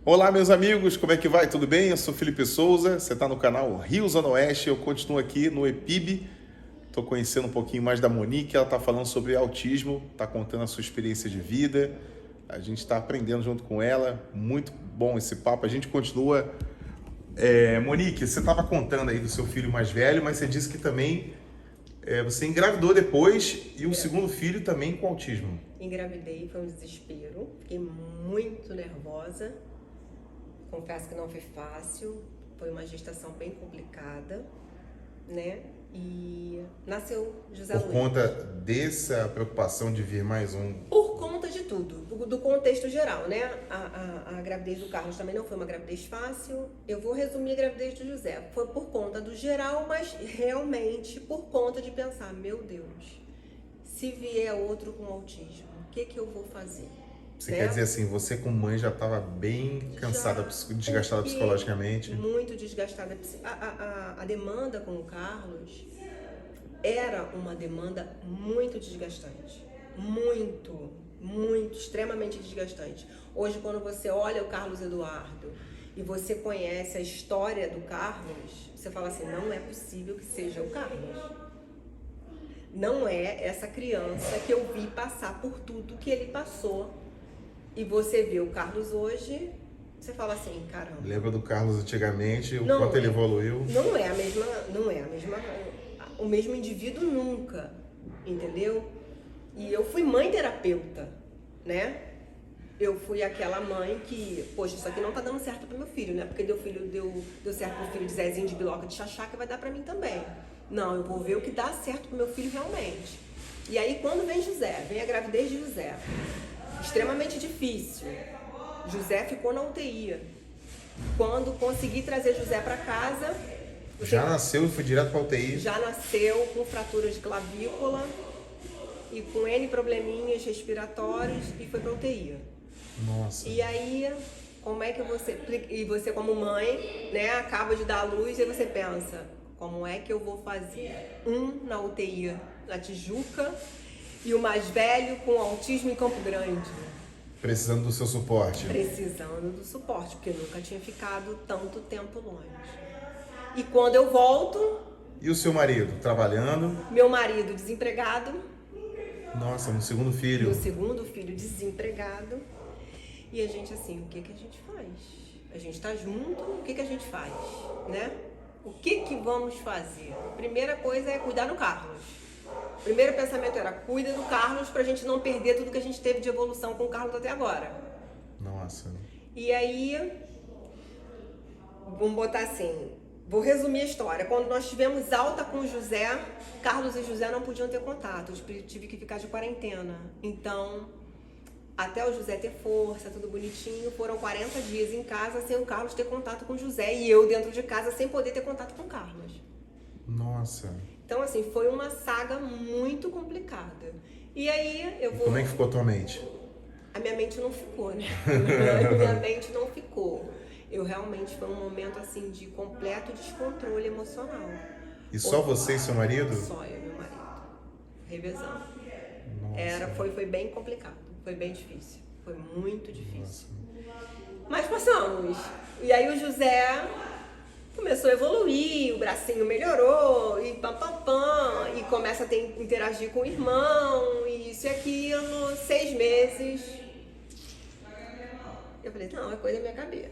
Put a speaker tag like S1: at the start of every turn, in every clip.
S1: Olá, meus amigos, como é que vai? Tudo bem? Eu sou Felipe Souza, você está no canal Rio Zona Oeste, eu continuo aqui no EPIB, estou conhecendo um pouquinho mais da Monique, ela está falando sobre autismo, está contando a sua experiência de vida, a gente está aprendendo junto com ela, muito bom esse papo, a gente continua. Monique, você estava contando aí do seu filho mais velho, mas você disse que também você engravidou depois e o segundo filho também com autismo.
S2: Engravidei, foi um desespero, fiquei muito nervosa. Confesso que não foi fácil, foi uma gestação bem complicada, né? E nasceu José Luiz.
S1: Por conta dessa preocupação de vir mais um?
S2: Por conta de tudo, do contexto geral, né? A gravidez do Carlos também não foi uma gravidez fácil. Eu vou resumir a gravidez do José. Foi por conta do geral, mas realmente por conta de pensar, meu Deus, se vier outro com autismo, o que eu vou fazer?
S1: Você quer dizer assim, você como mãe já estava bem cansada, desgastada psicologicamente?
S2: Muito desgastada. A demanda com o Carlos era uma demanda muito desgastante. Muito, extremamente desgastante. Hoje, quando você olha o Carlos Eduardo e você conhece a história do Carlos, você fala assim, não é possível que seja o Carlos. Não é essa criança que eu vi passar por tudo que ele passou. E você vê o Carlos hoje, você fala assim, caramba.
S1: Lembra do Carlos antigamente, o quanto ele evoluiu?
S2: Não é o mesmo indivíduo nunca, entendeu? E eu fui mãe terapeuta, né? Eu fui aquela mãe que, poxa, isso aqui não tá dando certo pro meu filho, né? Porque deu certo pro filho de Zezinho de Biloca de Xaxá, que vai dar pra mim também. Não, eu vou ver o que dá certo pro meu filho realmente. E aí, quando vem José, vem a gravidez de José, extremamente difícil. José ficou na UTI. Quando consegui trazer José para casa...
S1: Já nasceu e foi direto para UTI?
S2: Já nasceu com fratura de clavícula e com N probleminhas respiratórios e foi para UTI.
S1: Nossa.
S2: E aí, como é que você... E você como mãe, né, acaba de dar à luz e você pensa, como é que eu vou fazer? Na UTI, na Tijuca, e o mais velho com autismo em Campo Grande.
S1: Precisando do seu suporte.
S2: Precisando do suporte, porque eu nunca tinha ficado tanto tempo longe. E quando eu volto...
S1: E o seu marido, trabalhando?
S2: Meu marido desempregado.
S1: Nossa, no segundo filho.
S2: Meu segundo filho desempregado. E a gente assim, o que a gente faz? A gente tá junto, o que a gente faz? Né? O que vamos fazer? A primeira coisa é cuidar do Carlos. O primeiro pensamento era, cuida do Carlos pra gente não perder tudo que a gente teve de evolução com o Carlos até agora.
S1: Nossa.
S2: E aí, vamos botar assim, vou resumir a história. Quando nós tivemos alta com o José, Carlos e José não podiam ter contato. Eu tive que ficar de quarentena. Então, até o José ter força, tudo bonitinho, foram 40 dias em casa sem o Carlos ter contato com o José e eu dentro de casa sem poder ter contato com o Carlos.
S1: Nossa.
S2: Então, assim, foi uma saga muito complicada. E aí, eu vou...
S1: Como é que ficou a tua mente?
S2: A minha mente não ficou, né? A minha mente não ficou. Eu realmente, foi um momento, assim, de completo descontrole emocional.
S1: E só você e seu marido?
S2: Só eu e meu marido. Revezando.
S1: Nossa.
S2: Foi bem complicado. Foi bem difícil. Foi muito difícil. Nossa. Mas passamos. E aí o José... começou a evoluir, o bracinho melhorou, e e começa a interagir com o irmão, e isso e aquilo, 6 meses. Eu falei, não, é coisa da minha cabeça.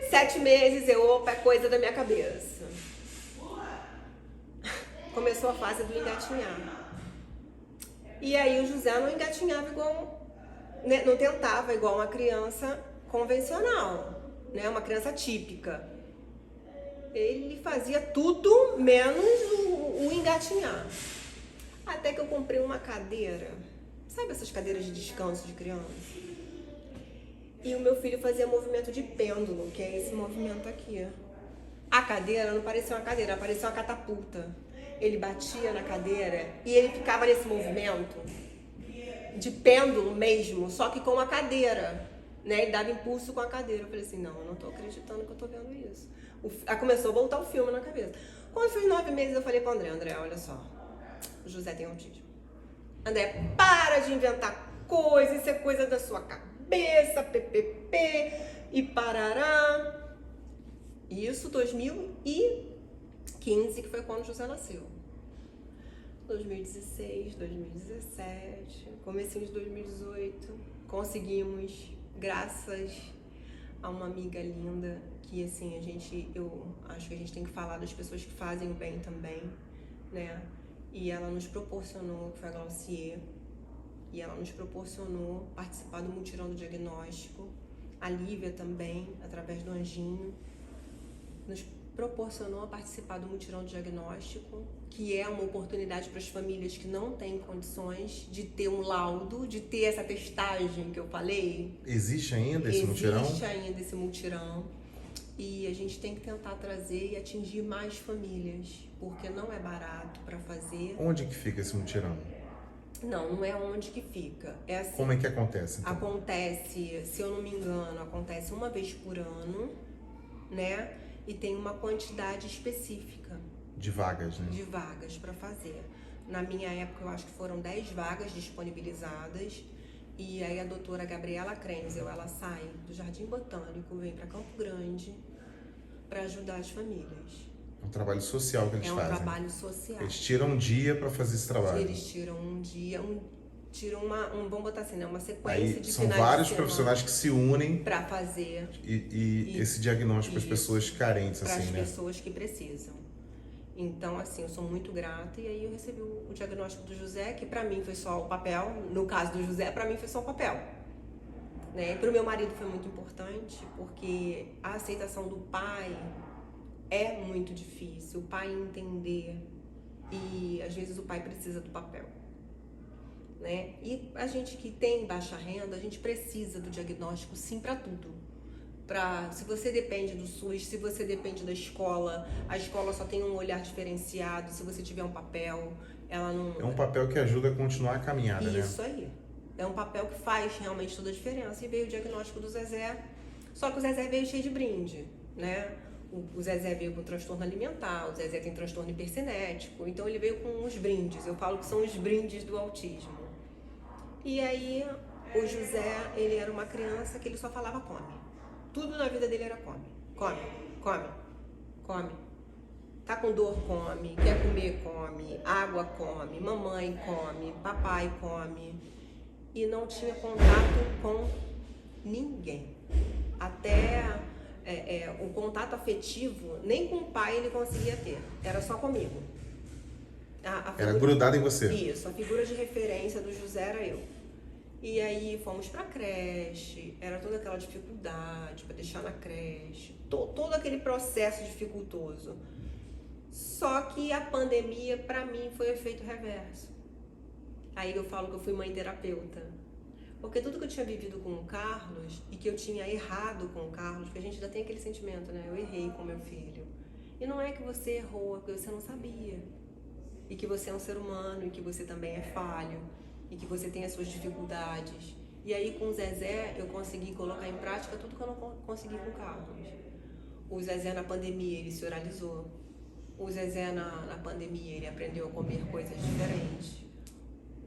S2: 7 meses, é coisa da minha cabeça. Começou a fase do engatinhar. E aí o José não engatinhava igual, né, não tentava igual uma criança convencional, né, uma criança típica. Ele fazia tudo menos o engatinhar. Até que eu comprei uma cadeira. Sabe essas cadeiras de descanso de criança? E o meu filho fazia movimento de pêndulo, que é esse movimento aqui. A cadeira não parecia uma cadeira, parecia uma catapulta. Ele batia na cadeira e ele ficava nesse movimento de pêndulo mesmo, só que com a cadeira. Né? Ele dava impulso com a cadeira. Eu falei assim, não, eu não tô acreditando que eu tô vendo isso. Aí começou a voltar o filme na cabeça. Quando fez 9 meses, eu falei pro André, olha só, o José tem autismo. André, para de inventar coisa, isso é coisa da sua cabeça. cabeça, PPP e parará. Isso 2015, que foi quando José nasceu. 2016, 2017, comecinho de 2018, conseguimos, graças a uma amiga linda, que assim, eu acho que a gente tem que falar das pessoas que fazem o bem também, né? E ela nos proporcionou, que foi a Glaucier, e ela nos proporcionou participar do mutirão do diagnóstico. A Lívia também, através do Anjinho, nos proporcionou a participar do mutirão do diagnóstico, que é uma oportunidade para as famílias que não têm condições de ter um laudo, de ter essa testagem que eu falei.
S1: Existe ainda esse mutirão?
S2: Existe ainda esse mutirão. E a gente tem que tentar trazer e atingir mais famílias, porque não é barato para fazer.
S1: Onde que fica esse mutirão?
S2: Não é onde que fica. É assim,
S1: como é que acontece, então?
S2: Acontece, se eu não me engano, acontece uma vez por ano, né? E tem uma quantidade específica.
S1: De vagas, né?
S2: De vagas para fazer. Na minha época, eu acho que foram 10 vagas disponibilizadas. E aí a doutora Gabriela Krenzel, ela sai do Jardim Botânico, vem para Campo Grande para ajudar as famílias.
S1: É um trabalho social que eles fazem.
S2: É um trabalho social.
S1: Eles tiram um dia para fazer esse trabalho.
S2: Eles tiram um dia, vamos botar assim, né? Uma sequência
S1: aí
S2: de
S1: são
S2: finais
S1: vários
S2: de
S1: profissionais que se unem
S2: para fazer
S1: e esse diagnóstico para as pessoas carentes,
S2: para
S1: assim,
S2: as
S1: né?
S2: pessoas que precisam. Então, assim, eu sou muito grata. E aí eu recebi o diagnóstico do José, que para mim foi só o papel. No caso do José, para mim foi só o papel. Né? E para o meu marido foi muito importante, porque a aceitação do pai é muito difícil. O pai entender, e às vezes o pai precisa do papel. Né? E a gente que tem baixa renda, a gente precisa do diagnóstico sim para tudo. Se você depende do SUS, se você depende da escola, a escola só tem um olhar diferenciado. Se você tiver um papel, ela não...
S1: É um papel que ajuda a continuar a caminhada, né?
S2: Isso aí. É um papel que faz realmente toda a diferença. E veio o diagnóstico do Zezé, só que o Zezé veio cheio de brinde, né? O Zezé veio com transtorno alimentar, o Zezé tem transtorno hipercinético, então ele veio com uns brindes. Eu falo que são os brindes do autismo. E aí, o José, ele era uma criança que ele só falava come. Tudo na vida dele era come. Come, come, come. Tá com dor, come. Quer comer, come. Água, come. Mamãe, come. Papai, come. E não tinha contato com ninguém. Até o contato afetivo, nem com o pai ele conseguia ter. Era só comigo.
S1: Era grudado em você.
S2: Isso, a figura de referência do José era eu. E aí fomos pra creche, era toda aquela dificuldade para deixar na creche, todo aquele processo dificultoso. Só que a pandemia, pra mim, foi efeito reverso. Aí eu falo que eu fui mãe terapeuta. Porque tudo que eu tinha vivido com o Carlos e que eu tinha errado com o Carlos, porque a gente ainda tem aquele sentimento, né? Eu errei com meu filho. E não é que você errou, é porque você não sabia. E que você é um ser humano, e que você também é falho, e que você tem as suas dificuldades. E aí com o Zezé eu consegui colocar em prática tudo que eu não consegui com o Carlos. O Zezé na pandemia ele se oralizou. O Zezé na pandemia ele aprendeu a comer coisas diferentes.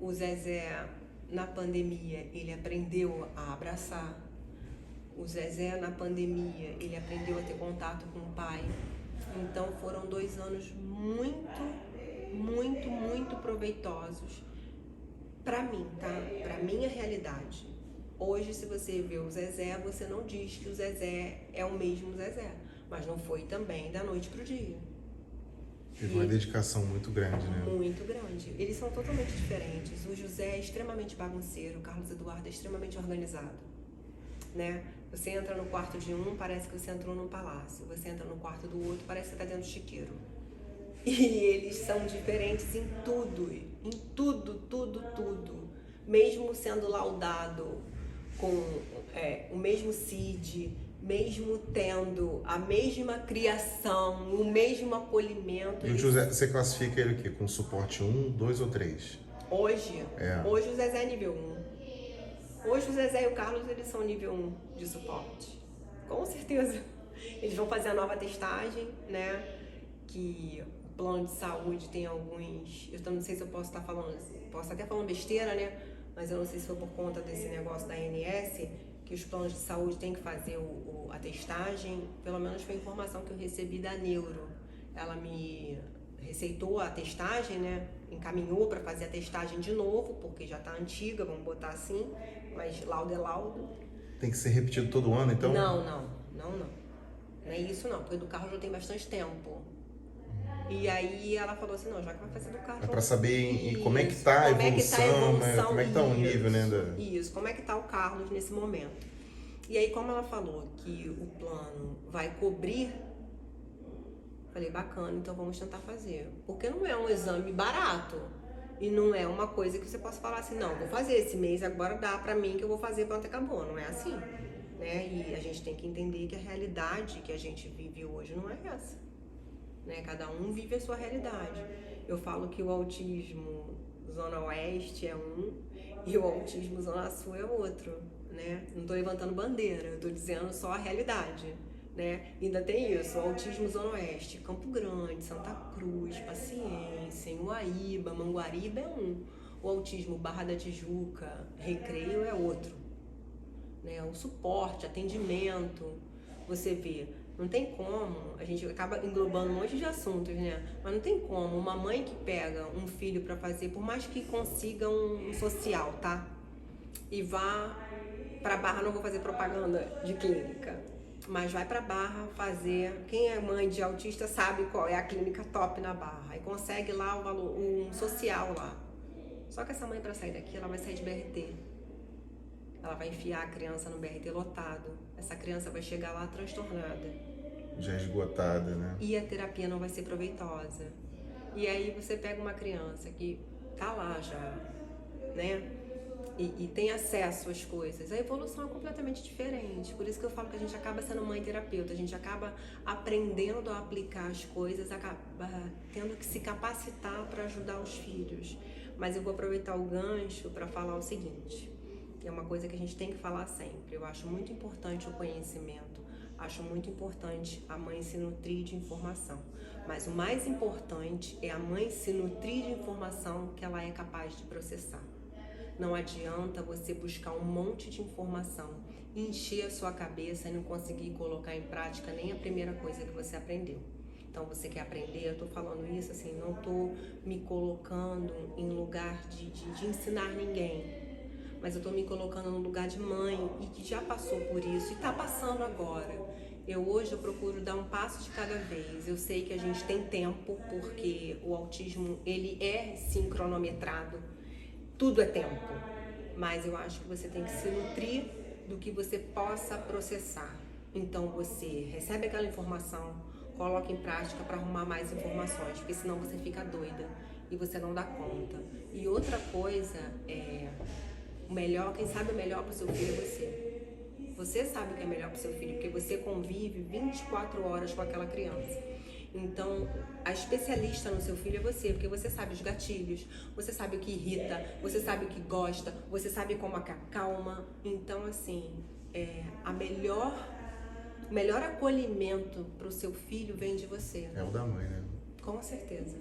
S2: O Zezé na pandemia ele aprendeu a abraçar. O Zezé na pandemia ele aprendeu a ter contato com o pai. Então foram 2 anos muito proveitosos pra mim, tá? Pra minha realidade. Hoje, se você vê o Zezé, você não diz que o Zezé é o mesmo Zezé, mas não foi também da noite pro dia.
S1: Teve uma dedicação muito grande, né?
S2: Muito grande. Eles são totalmente diferentes. O José é extremamente bagunceiro, o Carlos Eduardo é extremamente organizado, né? Você entra no quarto de um, parece que você entrou num palácio. Você entra no quarto do outro, parece que você tá dentro do chiqueiro. E eles são diferentes em tudo, tudo. Mesmo sendo laudado com o mesmo CID, mesmo tendo a mesma criação, o mesmo acolhimento.
S1: E o José, você classifica ele o quê? Com suporte 1, 2 ou 3?
S2: Hoje o Zezé é nível 1. Hoje o Zezé e o Carlos, eles são nível 1 de suporte. Com certeza. Eles vão fazer a nova testagem, né? Que o plano de saúde tem alguns... Eu não sei se eu posso estar falando... Posso até falar besteira, né? Mas eu não sei se foi por conta desse negócio da ANS, que os planos de saúde têm que fazer a testagem, pelo menos foi a informação que eu recebi da neuro. Ela me receitou a testagem, né? Encaminhou para fazer a testagem de novo, porque já está antiga, vamos botar assim, mas laudo é laudo.
S1: Tem que ser repetido todo ano, então?
S2: Não é isso não, porque do carro já tem bastante tempo. E aí ela falou assim, não, já que vai fazer do carro...
S1: É para saber como é que tá a evolução, né? Como é que tá o nível, né?
S2: Isso, como é que tá o Carlos nesse momento. E aí, como ela falou que o plano vai cobrir, falei, bacana, então vamos tentar fazer. Porque não é um exame barato. E não é uma coisa que você possa falar assim, não, vou fazer esse mês, agora dá pra mim que eu vou fazer, pronto, acabou. Não é assim, né? E a gente tem que entender que a realidade que a gente vive hoje não é essa. Né? Cada um vive a sua realidade. Eu falo que o autismo Zona Oeste é um e o autismo Zona Sul é outro, né? Não estou levantando bandeira, eu estou dizendo só a realidade, né? Ainda tem isso, o autismo Zona Oeste, Campo Grande, Santa Cruz, Paciência, Uaíba, Manguariba é um. O autismo Barra da Tijuca, Recreio é outro, né? O suporte, atendimento, você vê. Não tem como, a gente acaba englobando um monte de assuntos, né? Mas não tem como uma mãe que pega um filho para fazer, por mais que consiga um social, tá? E vá pra Barra, não vou fazer propaganda de clínica, mas vai pra Barra fazer, quem é mãe de autista sabe qual é a clínica top na Barra, e consegue lá o valor, um social lá. Só que essa mãe, para sair daqui, ela vai sair de BRT. Ela vai enfiar a criança no BRT lotado. Essa criança vai chegar lá transtornada.
S1: Já esgotada, né?
S2: E a terapia não vai ser proveitosa. E aí você pega uma criança que tá lá já, né? E tem acesso às coisas. A evolução é completamente diferente. Por isso que eu falo que a gente acaba sendo mãe terapeuta. A gente acaba aprendendo a aplicar as coisas, acaba tendo que se capacitar para ajudar os filhos. Mas eu vou aproveitar o gancho para falar o seguinte. É uma coisa que a gente tem que falar sempre. Eu acho muito importante o conhecimento, acho muito importante a mãe se nutrir de informação. Mas o mais importante é a mãe se nutrir de informação que ela é capaz de processar. Não adianta você buscar um monte de informação, encher a sua cabeça e não conseguir colocar em prática nem a primeira coisa que você aprendeu. Então, você quer aprender, eu tô falando isso assim, não tô me colocando em lugar de ensinar ninguém. Mas eu tô me colocando no lugar de mãe e que já passou por isso e tá passando agora. Hoje eu procuro dar um passo de cada vez. Eu sei que a gente tem tempo, porque o autismo, ele é sim cronometrado. Tudo é tempo. Mas eu acho que você tem que se nutrir do que você possa processar. Então você recebe aquela informação, coloca em prática para arrumar mais informações, porque senão você fica doida e você não dá conta. E outra coisa é... O melhor, quem sabe o melhor para o seu filho é você. Você sabe o que é melhor para o seu filho, porque você convive 24 horas com aquela criança. Então, a especialista no seu filho é você, porque você sabe os gatilhos, você sabe o que irrita, você sabe o que gosta, você sabe como acalma. Então, assim, o melhor acolhimento para o seu filho vem de você.
S1: É o da mãe, né?
S2: Com certeza.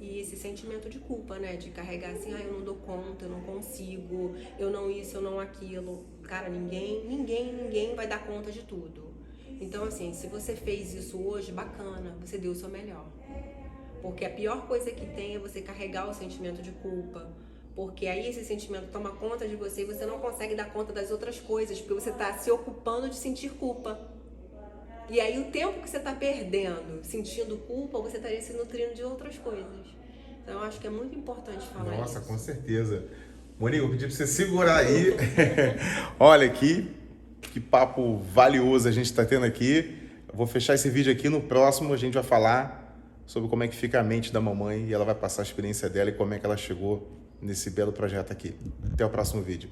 S2: E esse sentimento de culpa, né? De carregar assim, eu não dou conta, eu não consigo, eu não isso, eu não aquilo. Cara, ninguém vai dar conta de tudo. Então, assim, se você fez isso hoje, bacana, você deu o seu melhor. Porque a pior coisa que tem é você carregar o sentimento de culpa. Porque aí esse sentimento toma conta de você e você não consegue dar conta das outras coisas, porque você está se ocupando de sentir culpa. E aí o tempo que você está perdendo sentindo culpa, você estaria se nutrindo de outras coisas. Então eu acho que é muito importante falar isso.
S1: Nossa, com certeza. Monique, eu pedi para você segurar aí. Olha aqui, que papo valioso a gente está tendo aqui. Eu vou fechar esse vídeo aqui. No próximo a gente vai falar sobre como é que fica a mente da mamãe e ela vai passar a experiência dela e como é que ela chegou nesse belo projeto aqui. Até o próximo vídeo.